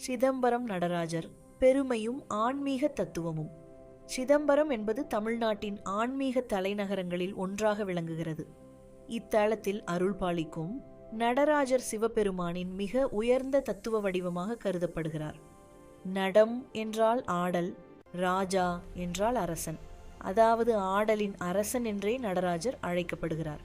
சிதம்பரம் நடராஜர் பெருமையும் ஆன்மீக தத்துவமும். சிதம்பரம் என்பது தமிழ்நாட்டின் ஆன்மீக தலைநகரங்களில் ஒன்றாக விளங்குகிறது. இத்தலத்தில் அருள் பாலிக்கும் நடராஜர் சிவபெருமானின் மிக உயர்ந்த தத்துவ வடிவமாக கருதப்படுகிறார். நடம் என்றால் ஆடல், ராஜா என்றால் அரசன். அதாவது ஆடலின் அரசன் என்றே நடராஜர் அழைக்கப்படுகிறார்.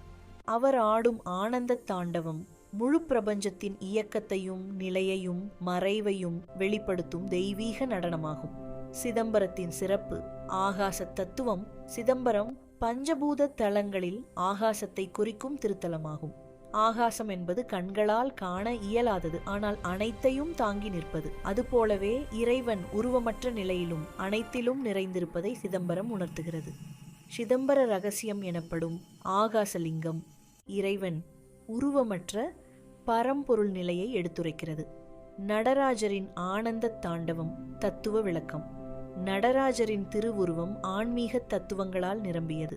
அவர் ஆடும் ஆனந்த தாண்டவம் முழு பிரபஞ்சத்தின் இயக்கத்தையும் நிலையையும் மறைவையும் வெளிப்படுத்தும் தெய்வீக நடனமாகும். சிதம்பரத்தின் சிறப்பு ஆகாச தத்துவம். சிதம்பரம் பஞ்சபூத தலங்களில் ஆகாசத்தை குறிக்கும் திருத்தலமாகும். ஆகாசம் என்பது கண்களால் காண இயலாதது, ஆனால் அனைத்தையும் தாங்கி நிற்பது. அதுபோலவே இறைவன் உருவமற்ற நிலையிலும் அனைத்திலும் நிறைந்திருப்பதை சிதம்பரம் உணர்த்துகிறது. சிதம்பர ரகசியம் எனப்படும் ஆகாசலிங்கம் இறைவன் உருவமற்ற பரம்பொருள் நிலையை எடுத்துரைக்கிறது. நடராஜரின் ஆனந்த தாண்டவம் தத்துவ விளக்கம். நடராஜரின் திருவுருவம் ஆன்மீக தத்துவங்களால் நிரம்பியது.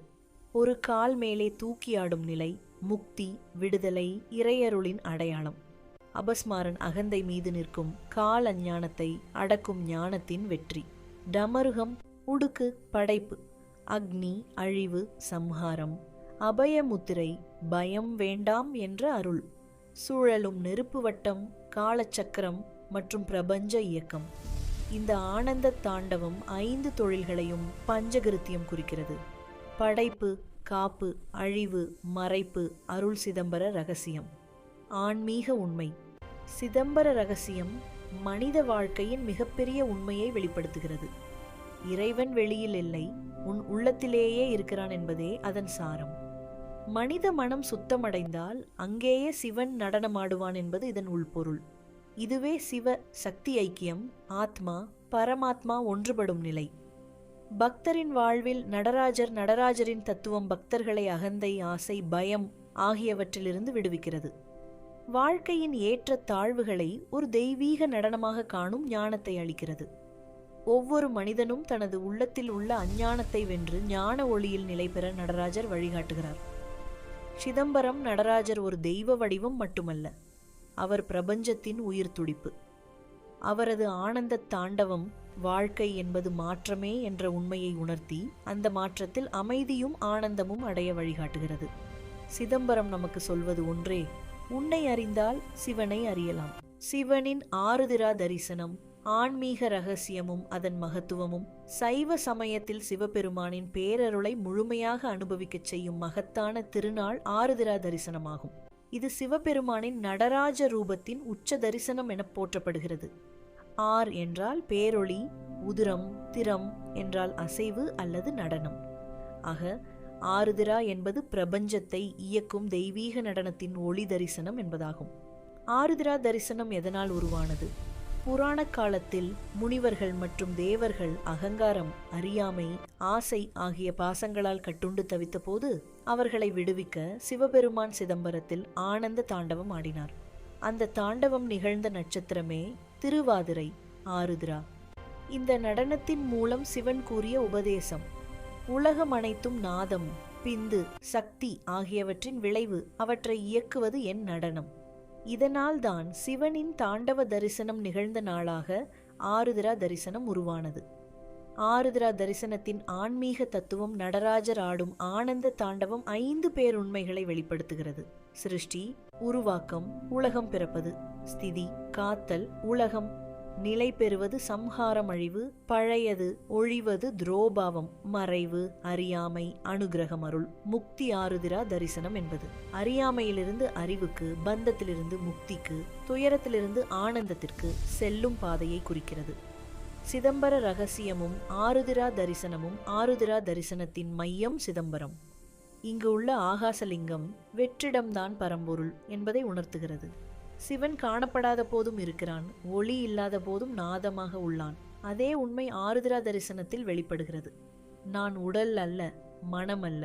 ஒரு கால் மேலே தூக்கியாடும் நிலை முக்தி, விடுதலை, இறையருளின் அடையாளம். அபஸ்மாரன் அகந்தை மீது நிற்கும் கால் அஞ்ஞானத்தை அடக்கும் ஞானத்தின் வெற்றி. டமருகம் உடுக்கு படைப்பு, அக்னி அழிவு சம்ஹாரம், அபயமுத்திரை பயம் வேண்டாம் என்ற அருள், சூழலும் நெருப்பு வட்டம், காலச்சக்கரம் மற்றும் பிரபஞ்ச இயக்கம். இந்த ஆனந்த தாண்டவம் 5 தொழில்களையும் பஞ்சகிருத்தியம் குறிக்கிறது. படைப்பு, காப்பு, அழிவு, மறைப்பு, அருள். சிதம்பர ரகசியம் ஆன்மீக உண்மை. சிதம்பர ரகசியம் மனித வாழ்க்கையின் மிகப்பெரிய உண்மையை வெளிப்படுத்துகிறது. இறைவன் வெளியில் இல்லை, உன் உள்ளத்திலேயே இருக்கிறான் என்பதே அதன் சாரம். மனித மனம் சுத்தமடைந்தால் அங்கேயே சிவன் நடனமாடுவான் என்பது இதன் உள்பொருள். இதுவே சிவ சக்தி ஐக்கியம், ஆத்மா பரமாத்மா ஒன்றுபடும் நிலை. பக்தரின் வாழ்வில் நடராஜரின் தத்துவம் பக்தர்களை அகந்தை, ஆசை, பயம் ஆகியவற்றிலிருந்து விடுவிக்கிறது. வாழ்க்கையின் ஏற்ற தாழ்வுகளை ஒரு தெய்வீக நடனமாக காணும் ஞானத்தை அளிக்கிறது. ஒவ்வொரு மனிதனும் தனது உள்ளத்தில் உள்ள அஞ்ஞானத்தை வென்று ஞான ஒளியில் நிலை பெற நடராஜர் வழிகாட்டுகிறார். சிதம்பரம் நடராஜர் ஒரு தெய்வ வடிவம் மட்டுமல்ல, அவர் பிரபஞ்சத்தின் உயிர் துடிப்பு. அவரது ஆனந்த தாண்டவம் வாழ்க்கை என்பது மாற்றமே என்ற உண்மையை உணர்த்தி அந்த மாற்றத்தில் அமைதியும் ஆனந்தமும் அடைய வழிகாட்டுகிறது. சிதம்பரம் நமக்கு சொல்வது ஒன்றே, உன்னை அறிந்தால் சிவனை அறியலாம். சிவனின் ஆருதிரா தரிசனம், ஆன்மீக ரகசியமும் அதன் மகத்துவமும் சைவ சமயத்தில் சிவபெருமானின் பேரருளை முழுமையாக அனுபவிக்கச் செய்யும் மகத்தான திருநாள் ஆருதிரா தரிசனமாகும். இது சிவபெருமானின் நடராஜ ரூபத்தின் உச்ச தரிசனம் என போற்றப்படுகிறது. ஆர் என்றால் பேரொளி, உதிரம், திறம் என்றால் அசைவு அல்லது நடனம். ஆக ஆருதிரா என்பது பிரபஞ்சத்தை இயக்கும் தெய்வீக நடனத்தின் ஒளி தரிசனம் என்பதாகும். ஆருதிரா தரிசனம் எதனால் உருவானது? புராண காலத்தில் முனிவர்கள் மற்றும் தேவர்கள் அகங்காரம், அறியாமை, ஆசை ஆகிய பாசங்களால் கட்டுண்டு தவித்த போது அவர்களை விடுவிக்க சிவபெருமான் சிதம்பரத்தில் ஆனந்த தாண்டவம் ஆடினார். அந்த தாண்டவம் நிகழ்ந்த நட்சத்திரமே திருவாதிரை, ஆருத்ரா. இந்த நடனத்தின் மூலம் சிவன் கூறிய உபதேசம், உலகம் அனைத்தும் நாதம், பிந்து, சக்தி ஆகியவற்றின் விளைவு, அவற்றை இயக்குவது என் நடனம். இதனால்தான் சிவனின் தாண்டவ தரிசனம் நிகழ்ந்த நாளாக ஆருத்ரா தரிசனம் உருவானது. ஆருத்ரா தரிசனத்தின் ஆன்மீக தத்துவம் நடராஜர் ஆடும் ஆனந்த தாண்டவம் 5 பேருண்மைகளை வெளிப்படுத்துகிறது. சிருஷ்டி, உருவாக்கம், உலகம் பிறப்பது, ஸ்திதி, காத்தல், உலகம் நிலை பெறுவது, சம்ஹாரம், அழிவு, பழையது ஒழிவது, துரோபாவம், மறைவு, அறியாமை, அனுகிரகம், அருள், முக்தி. ஆருதிரா தரிசனம் என்பது அறியாமையிலிருந்து அறிவுக்கு, பந்தத்திலிருந்து முக்திக்கு, துயரத்திலிருந்து ஆனந்தத்திற்கு செல்லும் பாதையை குறிக்கிறது. சிதம்பர ரகசியமும் ஆருதிரா தரிசனமும். ஆருதிரா தரிசனத்தின் மையம் சிதம்பரம். இங்கு உள்ள ஆகாசலிங்கம் வெற்றிடம்தான் பரம்பொருள் என்பதை உணர்த்துகிறது. சிவன் காணப்படாத போதும் இருக்கிறான், ஒளி இல்லாத போதும் நாதமாக உள்ளான். அதே உண்மை ஆருத்ரா தரிசனத்தில் வெளிப்படுகிறது. நான் உடல் அல்ல, மனம் அல்ல,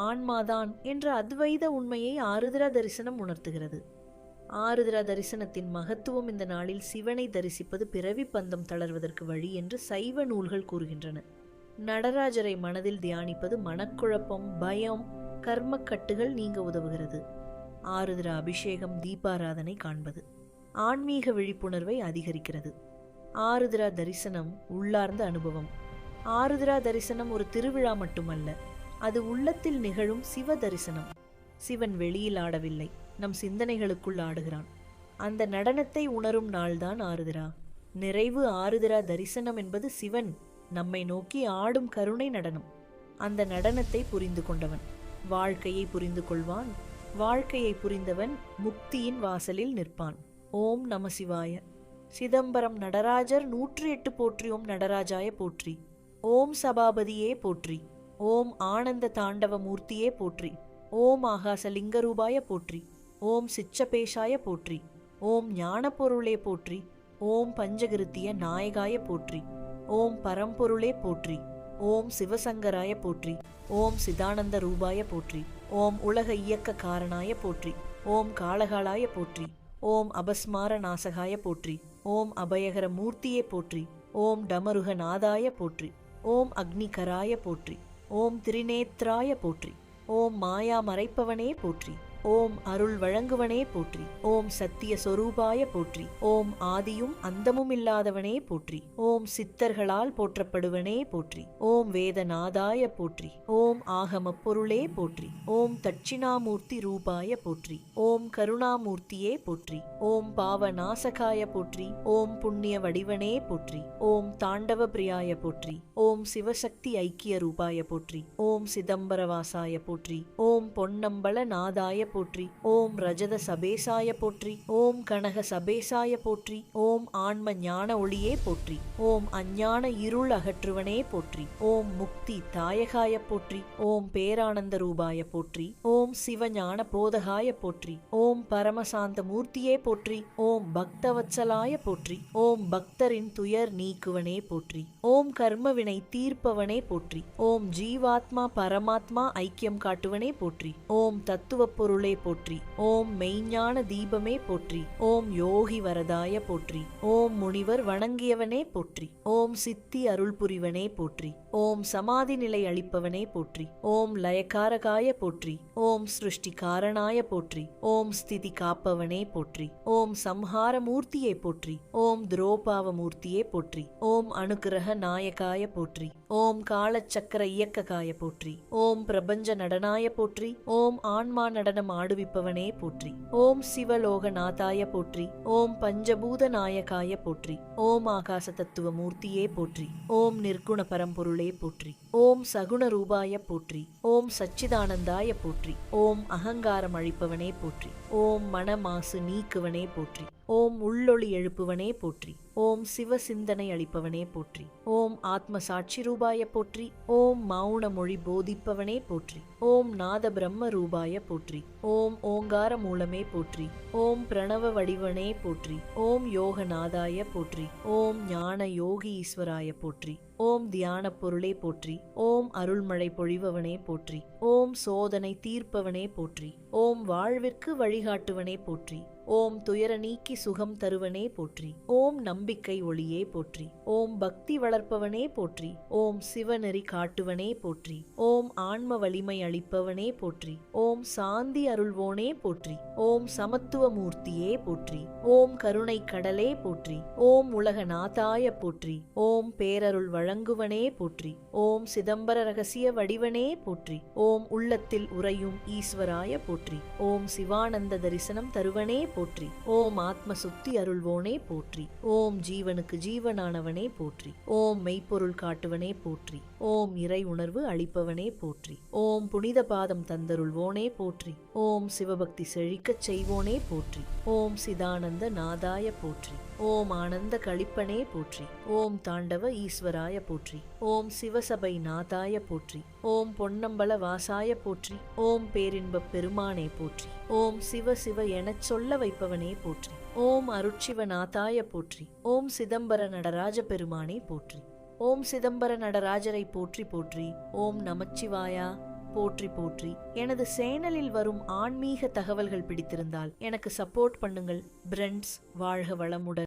ஆன்மாதான் என்ற அத்வைத உண்மையை ஆருத்ரா தரிசனம் உணர்த்துகிறது. ஆருத்ரா தரிசனத்தின் மகத்துவம் இந்த நாளில் சிவனை தரிசிப்பது பிறவி பந்தம் தளர்வதற்கு வழி என்று சைவ நூல்கள் கூறுகின்றன. நடராஜரை மனதில் தியானிப்பது மனக்குழப்பம், பயம், கர்மக்கட்டுகள் நீங்க உதவுகிறது. ஆருத்ரா அபிஷேகம், தீபாராதனை காண்பது ஆன்மீக விழிப்புணர்வை அதிகரிக்கிறது. ஆருத்ரா தரிசனம் உள்ளார்ந்த அனுபவம். ஆருத்ரா தரிசனம் ஒரு திருவிழா மட்டுமல்ல, அது உள்ளத்தில் நிகழும் சிவ தரிசனம். சிவன் வெளியில் ஆடவில்லை, நம் சிந்தனைகளுக்குள் ஆடுகிறான். அந்த நடனத்தை உணரும் நாள்தான் ஆருத்ரா. நிறைவு ஆருத்ரா தரிசனம் என்பது சிவன் நம்மை நோக்கி ஆடும் கருணை நடனம். அந்த நடனத்தை புரிந்து கொண்டவன் வாழ்க்கையை புரிந்து கொள்வான். வாழ்க்கையை புரிந்தவன் முக்தியின் வாசலில் நிற்பான். ஓம் நம சிவாய. சிதம்பரம் நடராஜர் 108 போற்றி. ஓம் நடராஜாய போற்றி. ஓம் சபாபதியே போற்றி. ஓம் ஆனந்த தாண்டவ மூர்த்தியே போற்றி. ஓம் ஆகாச லிங்கரூபாய போற்றி. ஓம் சிச்சபேஷாய போற்றி. ஓம் ஞானப்பொருளே போற்றி. ஓம் பஞ்சகிருத்திய நாயகாய போற்றி. ஓம் பரம்பொருளே போற்றி. ஓம் சிவசங்கராய போற்றி. ஓம் சிதானந்த ரூபாய போற்றி. ஓம் உலக இயக்க காரணாய போற்றி. ஓம் காளகாலாய போற்றி. ஓம் அபஸ்மார நாசகாய போற்றி. ஓம் அபயகர மூர்த்தியே போற்றி. ஓம் டமருக நாதாய போற்றி. ஓம் அக்னிகராய போற்றி. ஓம் திரிநேத்ராய போற்றி. ஓம் மாயா மறைப்பவனே போற்றி. ஓம் அருள் வழங்குவனே போற்றி. ஓம் சத்திய சொரூபாய போற்றி. ஓம் ஆதியும் அந்தமும் இல்லாதவனே போற்றி. ஓம் சித்தர்களால் போற்றப்படுவனே போற்றி. ஓம் வேதநாதாய போற்றி. ஓம் ஆகமப் பொருளே போற்றி. ஓம் தட்சிணாமூர்த்தி ரூபாய போற்றி. ஓம் கருணாமூர்த்தியே போற்றி. ஓம் பாவநாசகாய போற்றி. ஓம் புண்ணிய வடிவனே போற்றி. ஓம் தாண்டவ பிரியாய போற்றி. ஓம் சிவசக்தி ஐக்கிய ரூபாய போற்றி. ஓம் சிதம்பரவாசாய போற்றி. ஓம் பொன்னம்பல நாதாய போற்றி. ஓம் ரஜத சபேசாய போற்றி. ஓம் கனக சபேசாய போற்றி. ஓம் ஆன்ம ஞான ஒளியே போற்றி. ஓம் அஞ்ஞான இருள் அகற்றுவனே போற்றி. ஓம் முக்தி தாயகாய போற்றி. ஓம் பேரானந்த ரூபாய போற்றி. ஓம் சிவஞான போதகாய போற்றி. ஓம் பரமசாந்த மூர்த்தியே போற்றி. ஓம் பக்தவத்சலாய போற்றி. ஓம் பக்தரின் துயர் நீக்குவனே போற்றி. ஓம் கர்மவினை தீர்ப்பவனே போற்றி. ஓம் ஜீவாத்மா பரமாத்மா ஐக்கியம் காட்டுவனே போற்றி. ஓம் தத்துவ பொருளே போற்றி. ஓம் மெய்ஞான தீபமே போற்றி. ஓம் யோகி வரதாய போற்றி. ஓம் முனிவர் வணங்கியவனே போற்றி. ஓம் சித்தி அருள் புரிவனே போற்றி. ஓம் சமாதி நிலை அளிப்பவனே போற்றி. ஓம் லயக்காரகாய போற்றி. ஓம் சிருஷ்டி காரணாய போற்றி. ஓம் ஸ்திதி காப்பவனே போற்றி. ஓம் சம்ஹார மூர்த்தியே போற்றி. ஓம் துரோபாவ மூர்த்தியே போற்றி. ஓம் அனுக்கிரக நாயகாய போற்றி. ஓம் காலச்சக்கர இயக்ககாய போற்றி. ஓம் பிரபஞ்ச நடனாய போற்றி. ஓம் ஆன்மா நடனம் ஆடுவிப்பவனே போற்றி. ஓம் சிவலோக நாதாய போற்றி. ஓம் பஞ்சபூத நாயகாய போற்றி. ஓம் ஆகாச தத்துவ மூர்த்தியே போற்றி. ஓம் நிர்குண பரம்பொருளே போற்றி. ஓம் சகுண ரூபாய போற்றி. ஓம் சச்சிதானந்தாய போற்றி. ஓம் அகங்காரம் அழிப்பவனே போற்றி. ஓம் மனமாசு நீக்குவனே போற்றி. ஓம் உள்ளொளி எழுப்புவனே போற்றி. ஓம் சிவ சிந்தனை அளிப்பவனே போற்றி. ஓம் ஆத்ம சாட்சி ரூபாய போற்றி. ஓம் மௌன மொழி போதிப்பவனே போற்றி. ஓம் நாத பிரம்ம ரூபாய போற்றி. ஓம் ஓங்கார மூலமே போற்றி. ஓம் பிரணவ வடிவனே போற்றி. ஓம் யோகநாதாய போற்றி. ஓம் ஞான யோகி ஈஸ்வராய போற்றி. ஓம் தியான பொருளே போற்றி. ஓம் அருள்மழை பொழிபவனே போற்றி. ஓம் சோதனை தீர்ப்பவனே போற்றி. ஓம் வாழ்விற்கு வழிகாட்டுவனே போற்றி. ஓம் துயர நீக்கி சுகம் தருவனே போற்றி. ஓம் நம்பிக்கை ஒளியே போற்றி. ஓம் பக்தி வளர்ப்பவனே போற்றி. ஓம் சிவநெறி காட்டுவனே போற்றி. ஓம் ஆன்ம வலிமை அளிப்பவனே போற்றி. ஓம் சாந்தி அருள்வோனே போற்றி. ஓம் சமத்துவ மூர்த்தியே போற்றி. ஓம் கருணை கடலே போற்றி. ஓம் உலக நாதாய போற்றி. ஓம் பேரருள் வழங்குவனே போற்றி. ஓம் சிதம்பர ரகசிய வடிவனே போற்றி. ஓம் உள்ளத்தில் உறையும் ஈஸ்வராய போற்றி. ஓம் சிவானந்த தரிசனம் தருவனே போற்றி. ஓம் ஆத்ம சுத்தி அருள்வோனே போற்றி. ஓம் ஜீவனுக்கு ஜீவனானவனே போற்றி. ஓம் மெய்ப்பொருள் காட்டுவனே போற்றி. ஓம் இறை உணர்வு அளிப்பவனே போற்றி. ஓம் புனித பாதம் தந்தருள்வோனே போற்றி. ஓம் சிவபக்தி செழிக்கச் செய்வோனே போற்றி. ஓம் சிதானந்த நாதாய போற்றி. ஓம் ஆனந்த களிப்பனே போற்றி. ஓம் தாண்டவ ஈஸ்வராய போற்றி. ஓம் சிவசபை நாதாய போற்றி. ஓம் பொன்னம்பல வாசாய போற்றி. ஓம் பேரின்பப் பெருமானே போற்றி. ஓம் சிவ சிவ எனச் சொல்ல வைப்பவனே போற்றி. ஓம் அருட்சிவநாதாய போற்றி. ஓம் சிதம்பர நடராஜ பெருமானே போற்றி. ஓம் சிதம்பர நடராஜரை போற்றி போற்றி. ஓம் நமச்சிவாயா போற்றி போற்றி. எனது சேனலில் வரும் ஆன்மீக தகவல்கள் பிடித்திருந்தால் எனக்கு சப்போர்ட் பண்ணுங்கள். பிரெண்ட்ஸ், வாழ்க வளமுடன்.